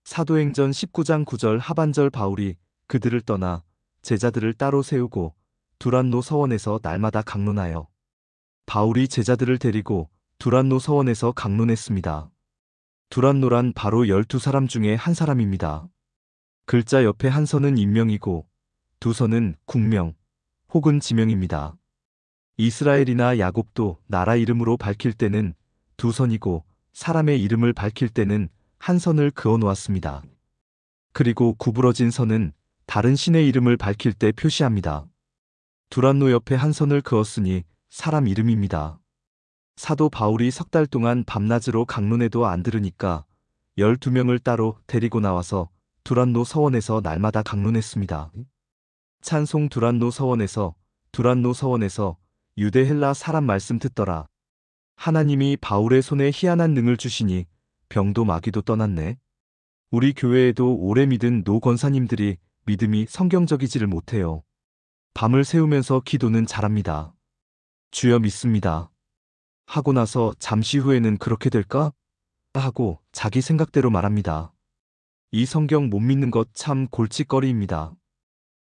사도행전 19장 9절 하반절 바울이 그들을 떠나 제자들을 따로 세우고 두란노 서원에서 날마다 강론하여 바울이 제자들을 데리고 두란노 서원에서 강론했습니다. 두란노란 바로 12사람 중에 한 사람입니다. 글자 옆에 한 선은 인명이고 두 선은 국명 혹은 지명입니다. 이스라엘이나 야곱도 나라 이름으로 밝힐 때는 두 선이고 사람의 이름을 밝힐 때는 한 선을 그어 놓았습니다. 그리고 구부러진 선은 다른 신의 이름을 밝힐 때 표시합니다. 두란노 옆에 한 선을 그었으니 사람 이름입니다. 사도 바울이 석 달 동안 밤낮으로 강론해도 안 들으니까 12명을 따로 데리고 나와서 두란노 서원에서 날마다 강론했습니다. 찬송 두란노 서원에서 유대 헬라 사람 말씀 듣더라. 하나님이 바울의 손에 희한한 능을 주시니 병도 마귀도 떠났네. 우리 교회에도 오래 믿은 노 권사님들이 믿음이 성경적이지를 못해요. 밤을 새우면서 기도는 잘합니다. 주여 믿습니다. 하고 나서 잠시 후에는 그렇게 될까? 하고 자기 생각대로 말합니다. 이 성경 못 믿는 것 참 골칫거리입니다.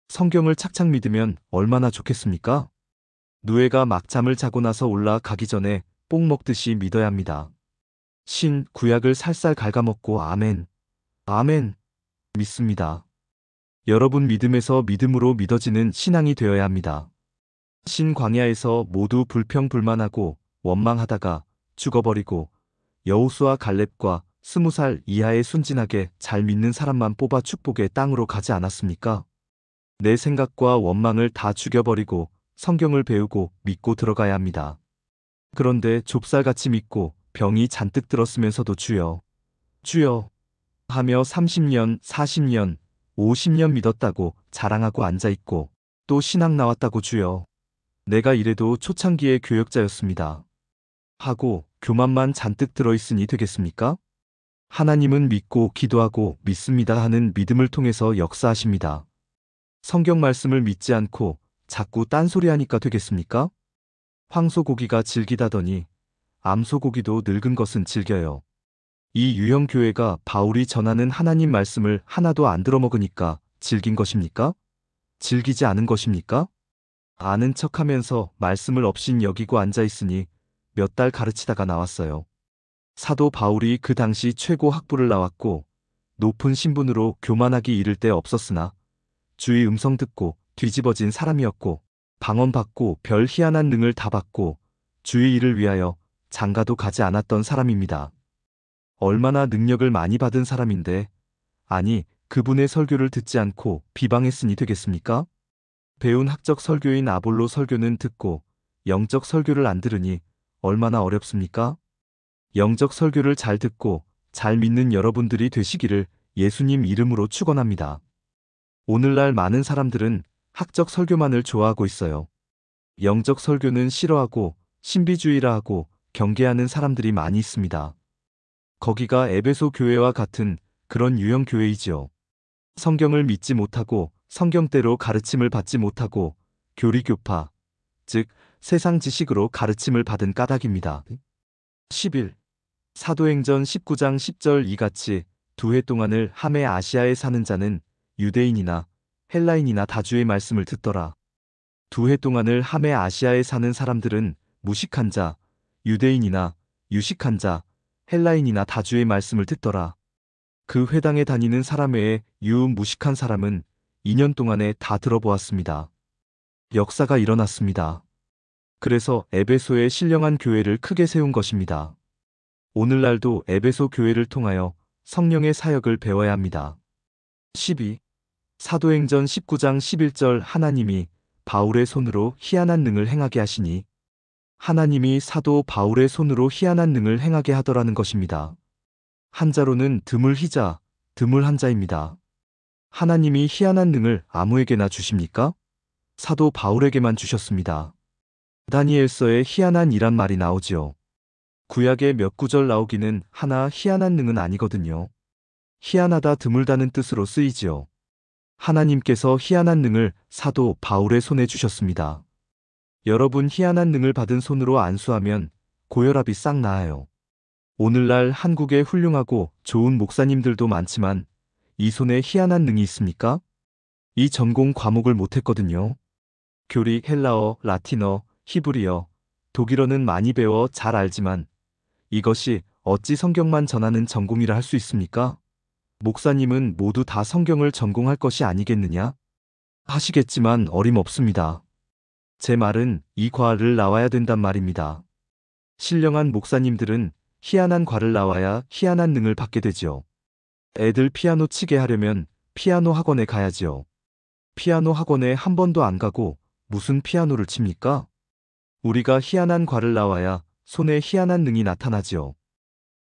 성경을 착착 믿으면 얼마나 좋겠습니까? 누에가 막 잠을 자고 나서 올라가기 전에 뽕 먹듯이 믿어야 합니다. 신 구약을 살살 갉아먹고 아멘, 아멘 믿습니다. 여러분 믿음에서 믿음으로 믿어지는 신앙이 되어야 합니다. 신 광야에서 모두 불평불만하고 원망하다가 죽어버리고 여호수아 갈렙과 20살 이하의 순진하게 잘 믿는 사람만 뽑아 축복의 땅으로 가지 않았습니까? 내 생각과 원망을 다 죽여버리고 성경을 배우고 믿고 들어가야 합니다. 그런데 좁쌀같이 믿고 병이 잔뜩 들었으면서도 주여, 주여 하며 30년, 40년, 50년 믿었다고 자랑하고 앉아있고 또 신학 나왔다고 주여, 내가 이래도 초창기의 교역자였습니다 하고 교만만 잔뜩 들어있으니 되겠습니까? 하나님은 믿고 기도하고 믿습니다 하는 믿음을 통해서 역사하십니다. 성경 말씀을 믿지 않고 자꾸 딴소리하니까 되겠습니까? 황소고기가 질기다더니 암소고기도 늙은 것은 질겨요. 이 유형 교회가 바울이 전하는 하나님 말씀을 하나도 안 들어먹으니까 질긴 것입니까? 질기지 않은 것입니까? 아는 척하면서 말씀을 업신 여기고 앉아있으니 몇 달 가르치다가 나왔어요. 사도 바울이 그 당시 최고 학부를 나왔고 높은 신분으로 교만하기 이를 데 없었으나 주의 음성 듣고 뒤집어진 사람이었고 방언받고 별 희한한 능을 다 받고 주의 일을 위하여 장가도 가지 않았던 사람입니다. 얼마나 능력을 많이 받은 사람인데, 아니 그분의 설교를 듣지 않고 비방했으니 되겠습니까? 배운 학적 설교인 아볼로 설교는 듣고 영적 설교를 안 들으니 얼마나 어렵습니까? 영적 설교를 잘 듣고 잘 믿는 여러분들이 되시기를 예수님 이름으로 축원합니다. 오늘날 많은 사람들은 학적 설교만을 좋아하고 있어요. 영적 설교는 싫어하고 신비주의라 하고 경계하는 사람들이 많이 있습니다. 거기가 에베소 교회와 같은 그런 유형 교회이지요. 성경을 믿지 못하고 성경대로 가르침을 받지 못하고 교리교파, 즉 세상 지식으로 가르침을 받은 까닭입니다. 11. 사도행전 19장 10절 이같이 2해 동안을 함에 아시아에 사는 자는 유대인이나 헬라인이나 다 주의 말씀을 듣더라. 2해 동안을 함에 아시아에 사는 사람들은 무식한 자, 유대인이나 유식한 자, 헬라인이나 다 주의 말씀을 듣더라. 그 회당에 다니는 사람 외에 유무식한 사람은 2년 동안에 다 들어보았습니다. 역사가 일어났습니다. 그래서 에베소에 신령한 교회를 크게 세운 것입니다. 오늘날도 에베소 교회를 통하여 성령의 사역을 배워야 합니다. 12. 사도행전 19장 11절 하나님이 바울의 손으로 희한한 능을 행하게 하시니, 하나님이 사도 바울의 손으로 희한한 능을 행하게 하더라는 것입니다. 한자로는 드물 희자, 드물 한자입니다. 하나님이 희한한 능을 아무에게나 주십니까? 사도 바울에게만 주셨습니다. 다니엘서에 희한한 이란 말이 나오지요. 구약에 몇 구절 나오기는 하나 희한한 능은 아니거든요. 희한하다 드물다는 뜻으로 쓰이지요. 하나님께서 희한한 능을 사도 바울의 손에 주셨습니다. 여러분 희한한 능을 받은 손으로 안수하면 고혈압이 싹 나아요. 오늘날 한국에 훌륭하고 좋은 목사님들도 많지만 이 손에 희한한 능이 있습니까? 이 전공 과목을 못했거든요. 교리, 헬라어, 라틴어, 히브리어, 독일어는 많이 배워 잘 알지만 이것이 어찌 성경만 전하는 전공이라 할 수 있습니까? 목사님은 모두 다 성경을 전공할 것이 아니겠느냐? 하시겠지만 어림없습니다. 제 말은 이 과를 나와야 된단 말입니다. 신령한 목사님들은 희한한 과를 나와야 희한한 능을 받게 되지요. 애들 피아노 치게 하려면 피아노 학원에 가야지요. 피아노 학원에 한 번도 안 가고 무슨 피아노를 칩니까? 우리가 희한한 과를 나와야 손에 희한한 능이 나타나지요.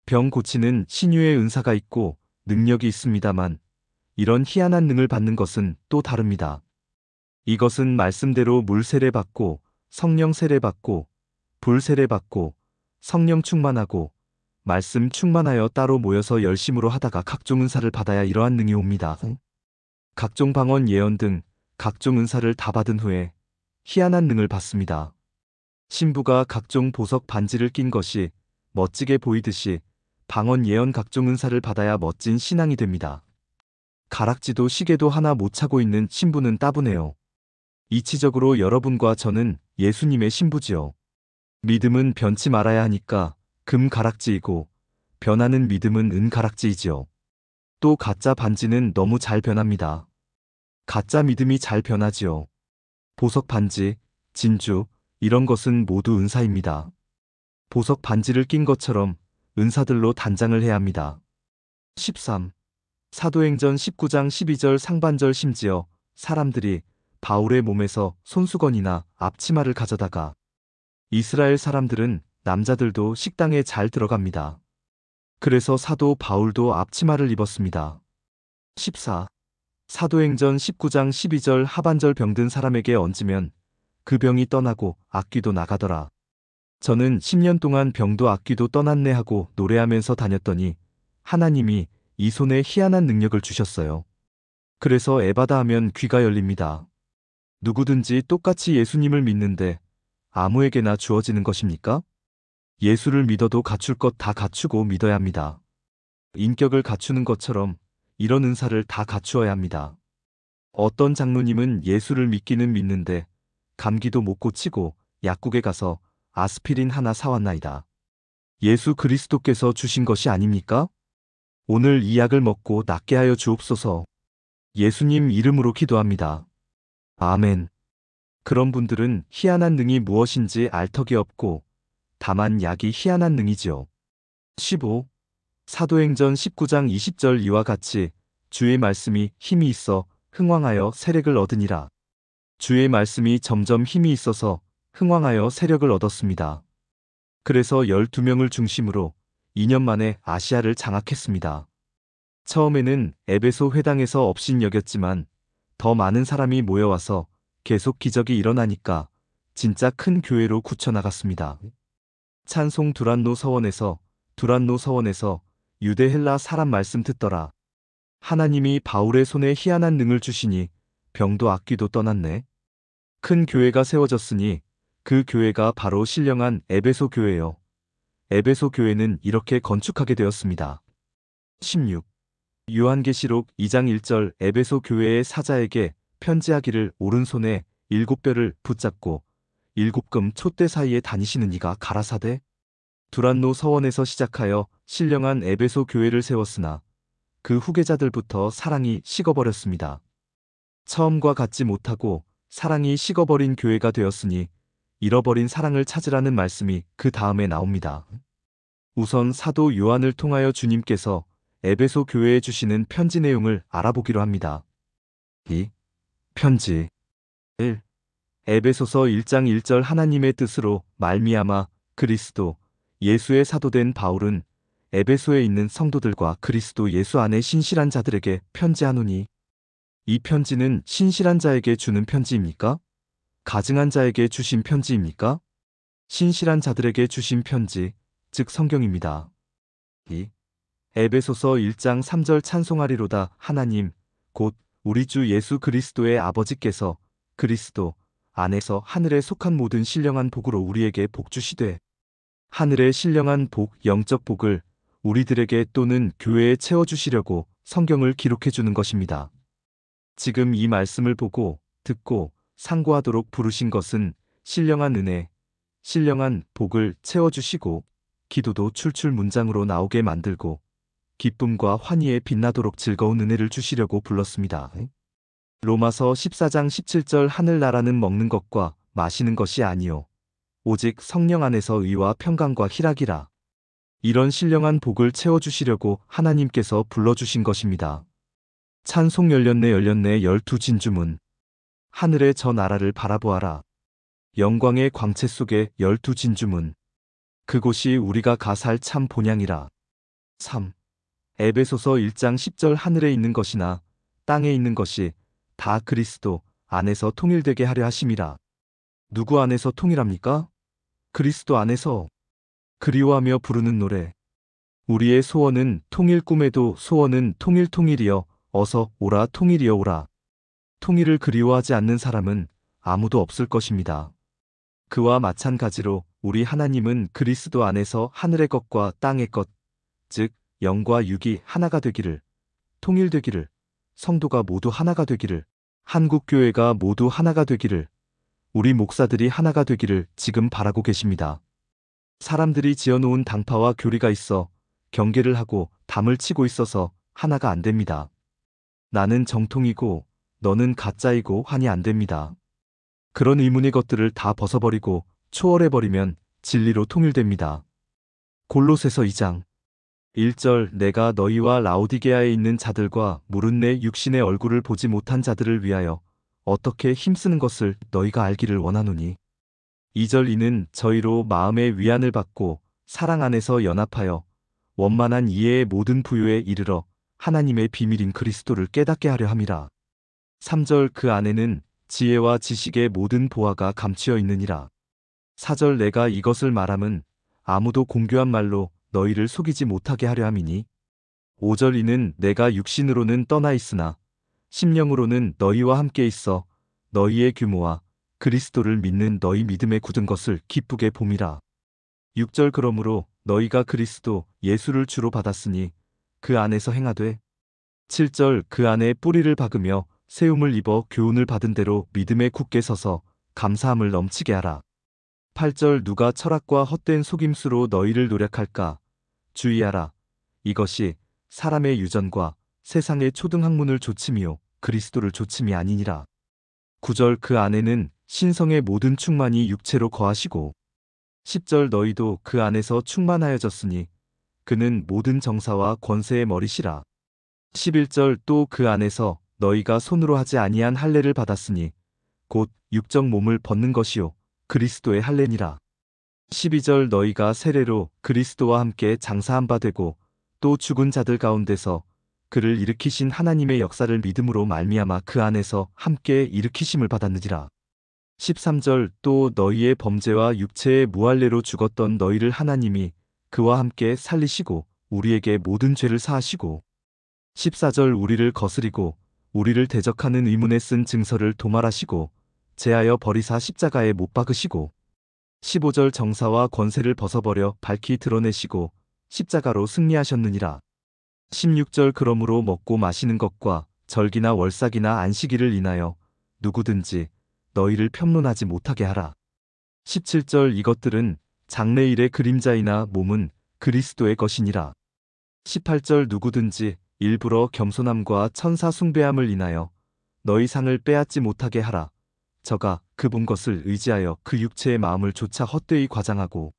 병 고치는 신유의 은사가 있고 능력이 있습니다만 이런 희한한 능을 받는 것은 또 다릅니다. 이것은 말씀대로 물 세례 받고 성령 세례 받고 불 세례 받고 성령 충만하고 말씀 충만하여 따로 모여서 열심으로 하다가 각종 은사를 받아야 이러한 능이 옵니다. 각종 방언 예언 등 각종 은사를 다 받은 후에 희한한 능을 받습니다. 신부가 각종 보석 반지를 낀 것이 멋지게 보이듯이 방언 예언 각종 은사를 받아야 멋진 신앙이 됩니다. 가락지도 시계도 하나 못 차고 있는 신부는 따분해요. 이치적으로 여러분과 저는 예수님의 신부지요. 믿음은 변치 말아야 하니까 금 가락지이고 변하는 믿음은 은 가락지이지요. 또 가짜 반지는 너무 잘 변합니다. 가짜 믿음이 잘 변하지요. 보석 반지, 진주, 이런 것은 모두 은사입니다. 보석 반지를 낀 것처럼 은사들로 단장을 해야 합니다. 13. 사도행전 19장 12절 상반절 심지어 사람들이 바울의 몸에서 손수건이나 앞치마를 가져다가 이스라엘 사람들은 남자들도 식당에 잘 들어갑니다. 그래서 사도 바울도 앞치마를 입었습니다. 14. 사도행전 19장 12절 하반절 병든 사람에게 얹으면 그 병이 떠나고 악귀도 나가더라. 저는 10년 동안 병도 악귀도 떠났네 하고 노래하면서 다녔더니 하나님이 이 손에 희한한 능력을 주셨어요. 그래서 에바다 하면 귀가 열립니다. 누구든지 똑같이 예수님을 믿는데 아무에게나 주어지는 것입니까? 예수를 믿어도 갖출 것 다 갖추고 믿어야 합니다. 인격을 갖추는 것처럼 이런 은사를 다 갖추어야 합니다. 어떤 장로님은 예수를 믿기는 믿는데 감기도 못 고치고 약국에 가서 아스피린 하나 사왔나이다. 예수 그리스도께서 주신 것이 아닙니까? 오늘 이 약을 먹고 낫게 하여 주옵소서. 예수님 이름으로 기도합니다. 아멘. 그런 분들은 희한한 능이 무엇인지 알 턱이 없고 다만 약이 희한한 능이지요. 15. 사도행전 19장 20절 이와 같이 주의 말씀이 힘이 있어 흥왕하여 세력을 얻으니라. 주의 말씀이 점점 힘이 있어서 흥왕하여 세력을 얻었습니다. 그래서 12명을 중심으로 2년 만에 아시아를 장악했습니다. 처음에는 에베소 회당에서 업신여겼지만 더 많은 사람이 모여와서 계속 기적이 일어나니까 진짜 큰 교회로 굳혀나갔습니다. 찬송 두란노 서원에서 유대 헬라 사람 말씀 듣더라. 하나님이 바울의 손에 희한한 능을 주시니 병도 악귀도 떠났네. 큰 교회가 세워졌으니 그 교회가 바로 신령한 에베소 교회요. 에베소 교회는 이렇게 건축하게 되었습니다. 16. 요한계시록 2장 1절 에베소 교회의 사자에게 편지하기를 오른손에 7뼈를 붙잡고 7금 촛대 사이에 다니시는 이가 가라사대 두란노 서원에서 시작하여 신령한 에베소 교회를 세웠으나 그 후계자들부터 사랑이 식어버렸습니다. 처음과 같지 못하고 사랑이 식어버린 교회가 되었으니 잃어버린 사랑을 찾으라는 말씀이 그 다음에 나옵니다. 우선 사도 요한을 통하여 주님께서 에베소 교회에 주시는 편지 내용을 알아보기로 합니다. 2. 편지 1. 에베소서 1장 1절 하나님의 뜻으로 말미암아 그리스도 예수의 사도된 바울은 에베소에 있는 성도들과 그리스도 예수 안에 신실한 자들에게 편지하노니. 이 편지는 신실한 자에게 주는 편지입니까? 가증한 자에게 주신 편지입니까? 신실한 자들에게 주신 편지, 즉 성경입니다. 2. 에베소서 1장 3절 찬송하리로다 하나님, 곧 우리 주 예수 그리스도의 아버지께서 그리스도 안에서 하늘에 속한 모든 신령한 복으로 우리에게 복 주시되 하늘의 신령한 복, 영적 복을 우리들에게 또는 교회에 채워주시려고 성경을 기록해 주는 것입니다. 지금 이 말씀을 보고 듣고 상고하도록 부르신 것은 신령한 은혜, 신령한 복을 채워주시고 기도도 출출 문장으로 나오게 만들고 기쁨과 환희에 빛나도록 즐거운 은혜를 주시려고 불렀습니다. 로마서 14장 17절 하늘나라는 먹는 것과 마시는 것이 아니요 오직 성령 안에서 의와 평강과 희락이라. 이런 신령한 복을 채워주시려고 하나님께서 불러주신 것입니다. 찬송 열렸네 열렸네 열두 진주문. 하늘의 저 나라를 바라보아라. 영광의 광채 속에 열두 진주문. 그곳이 우리가 가 살 참 본향이라. 3. 에베소서 1장 10절 하늘에 있는 것이나 땅에 있는 것이 다 그리스도 안에서 통일되게 하려 하심이라. 누구 안에서 통일합니까? 그리스도 안에서. 그리워하며 부르는 노래. 우리의 소원은 통일 꿈에도 소원은 통일이여 어서 오라 통일이여 오라. 통일을 그리워하지 않는 사람은 아무도 없을 것입니다. 그와 마찬가지로 우리 하나님은 그리스도 안에서 하늘의 것과 땅의 것, 즉 영과 육이 하나가 되기를, 통일되기를, 성도가 모두 하나가 되기를, 한국교회가 모두 하나가 되기를, 우리 목사들이 하나가 되기를 지금 바라고 계십니다. 사람들이 지어놓은 당파와 교리가 있어 경계를 하고 담을 치고 있어서 하나가 안 됩니다. 나는 정통이고 너는 가짜이고 하니 안 됩니다. 그런 의문의 것들을 다 벗어버리고 초월해버리면 진리로 통일됩니다. 골로새서 2장 1절 내가 너희와 라오디게아에 있는 자들과 무릇 내 육신의 얼굴을 보지 못한 자들을 위하여 어떻게 힘쓰는 것을 너희가 알기를 원하노니. 2절 이는 저희로 마음의 위안을 받고 사랑 안에서 연합하여 원만한 이해의 모든 부요에 이르러 하나님의 비밀인 그리스도를 깨닫게 하려 함이라. 3절 그 안에는 지혜와 지식의 모든 보화가 감추어 있느니라. 4절 내가 이것을 말함은 아무도 공교한 말로 너희를 속이지 못하게 하려 함이니. 5절 이는 내가 육신으로는 떠나 있으나 심령으로는 너희와 함께 있어 너희의 규모와 그리스도를 믿는 너희 믿음에 굳은 것을 기쁘게 봄이라. 6절 그러므로 너희가 그리스도 예수를 주로 받았으니 그 안에서 행하되. 7절 그 안에 뿌리를 박으며 세움을 입어 교훈을 받은 대로 믿음에 굳게 서서 감사함을 넘치게 하라. 8절 누가 철학과 헛된 속임수로 너희를 노력할까 주의하라. 이것이 사람의 유전과 세상의 초등학문을 조침이요 그리스도를 조침이 아니니라. 9절 그 안에는 신성의 모든 충만이 육체로 거하시고. 10절 너희도 그 안에서 충만하여졌으니 그는 모든 정사와 권세의 머리시라. 11절 또 그 안에서 너희가 손으로 하지 아니한 할례를 받았으니 곧 육적 몸을 벗는 것이요 그리스도의 할례니라. 12절 너희가 세례로 그리스도와 함께 장사한 바 되고 또 죽은 자들 가운데서 그를 일으키신 하나님의 역사를 믿음으로 말미암아 그 안에서 함께 일으키심을 받았느니라. 13절 또 너희의 범죄와 육체의 무할례로 죽었던 너희를 하나님이 그와 함께 살리시고 우리에게 모든 죄를 사하시고. 14절 우리를 거스리고 우리를 대적하는 의문에 쓴 증서를 도말하시고 제하여 버리사 십자가에 못 박으시고. 15절 정사와 권세를 벗어버려 밝히 드러내시고 십자가로 승리하셨느니라. 16절 그러므로 먹고 마시는 것과 절기나 월삭이나 안식일을 인하여 누구든지 너희를 평론하지 못하게 하라. 17절 이것들은 장래일의 그림자이나 몸은 그리스도의 것이니라. 18절 누구든지 일부러 겸손함과 천사 숭배함을 인하여 너희 상을 빼앗지 못하게 하라. 저가 그 본 것을 의지하여 그 육체의 마음을 조차 헛되이 과장하고.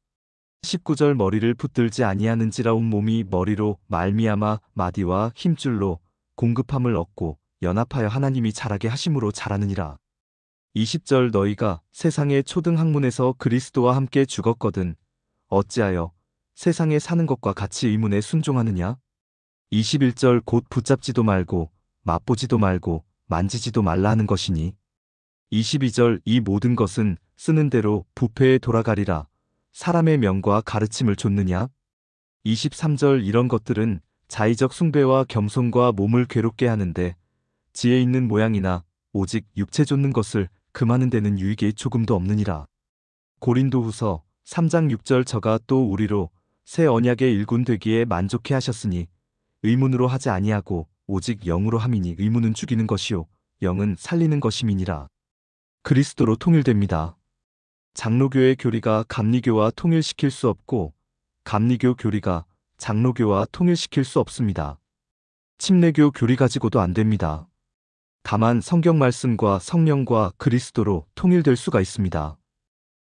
19절 머리를 붙들지 아니하는지라 온몸이 머리로 말미암아 마디와 힘줄로 공급함을 얻고 연합하여 하나님이 자라게 하심으로 자라느니라. 20절 너희가 세상의 초등학문에서 그리스도와 함께 죽었거든 어찌하여 세상에 사는 것과 같이 의문에 순종하느냐. 21절 곧 붙잡지도 말고 맛보지도 말고 만지지도 말라 하는 것이니. 22절 이 모든 것은 쓰는 대로 부패에 돌아가리라. 사람의 명과 가르침을 좇느냐. 23절 이런 것들은 자의적 숭배와 겸손과 몸을 괴롭게 하는데 지혜 있는 모양이나 오직 육체 좇는 것을 금하는 데는 유익이 조금도 없느니라. 고린도후서 3장 6절 저가 또 우리로 새 언약의 일군 되기에 만족해 하셨으니 의문으로 하지 아니하고 오직 영으로 함이니 의무는 죽이는 것이요 영은 살리는 것임이니라. 그리스도로 통일됩니다. 장로교의 교리가 감리교와 통일시킬 수 없고 감리교 교리가 장로교와 통일시킬 수 없습니다. 침례교 교리 가지고도 안 됩니다. 다만 성경 말씀과 성령과 그리스도로 통일될 수가 있습니다.